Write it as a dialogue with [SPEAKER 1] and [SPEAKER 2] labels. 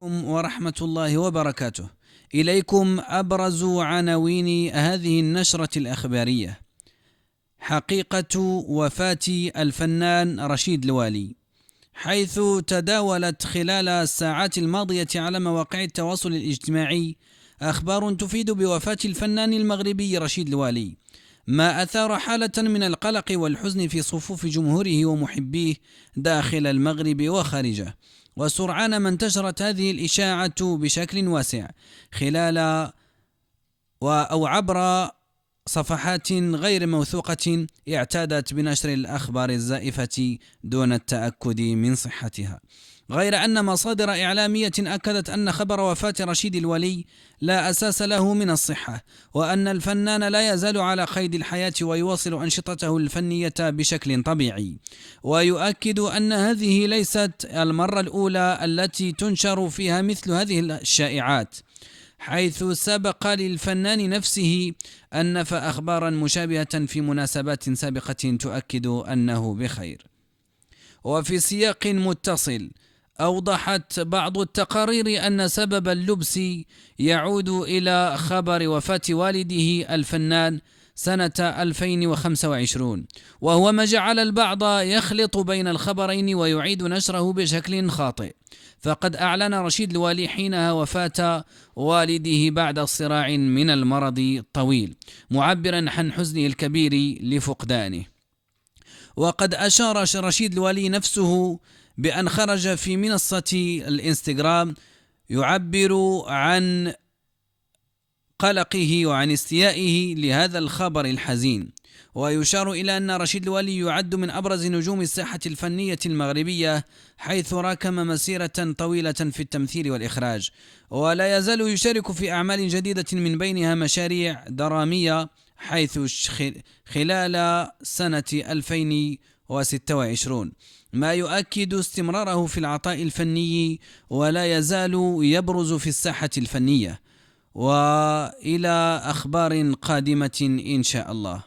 [SPEAKER 1] ورحمة الله وبركاته. إليكم أبرز عناوين هذه النشرة الأخبارية: حقيقة وفاة الفنان رشيد الوالي، حيث تداولت خلال الساعات الماضية على مواقع التواصل الاجتماعي أخبار تفيد بوفاة الفنان المغربي رشيد الوالي، ما أثار حالة من القلق والحزن في صفوف جمهوره ومحبيه داخل المغرب وخارجه. وسرعان ما انتشرت هذه الإشاعة بشكل واسع خلال أو عبر صفحات غير موثوقة اعتادت بنشر الأخبار الزائفة دون التأكد من صحتها، غير أن مصادر إعلامية أكدت أن خبر وفاة رشيد الوالي لا أساس له من الصحة، وأن الفنان لا يزال على قيد الحياة ويواصل أنشطته الفنية بشكل طبيعي. ويؤكد أن هذه ليست المرة الأولى التي تنشر فيها مثل هذه الشائعات، حيث سبق للفنان نفسه أن نفى أخبارا مشابهة في مناسبات سابقة تؤكد أنه بخير. وفي سياق متصل، أوضحت بعض التقارير أن سبب اللبس يعود إلى خبر وفاة والده الفنان سنة 2025، وهو ما جعل البعض يخلط بين الخبرين ويعيد نشره بشكل خاطئ. فقد أعلن رشيد الوالي حينها وفاة والده بعد صراع من المرض الطويل، معبرا عن حزنه الكبير لفقدانه. وقد أشار رشيد الوالي نفسه بأن خرج في منصة الإنستغرام يعبر عن قلقه وعن استيائه لهذا الخبر الحزين. ويشار إلى أن رشيد الوالي يعد من أبرز نجوم الساحة الفنية المغربية، حيث راكم مسيرة طويلة في التمثيل والإخراج، ولا يزال يشارك في أعمال جديدة من بينها مشاريع درامية، حيث خلال سنة 2026 ما يؤكد استمراره في العطاء الفني، ولا يزال يبرز في الساحة الفنية. وإلى أخبار قادمة إن شاء الله.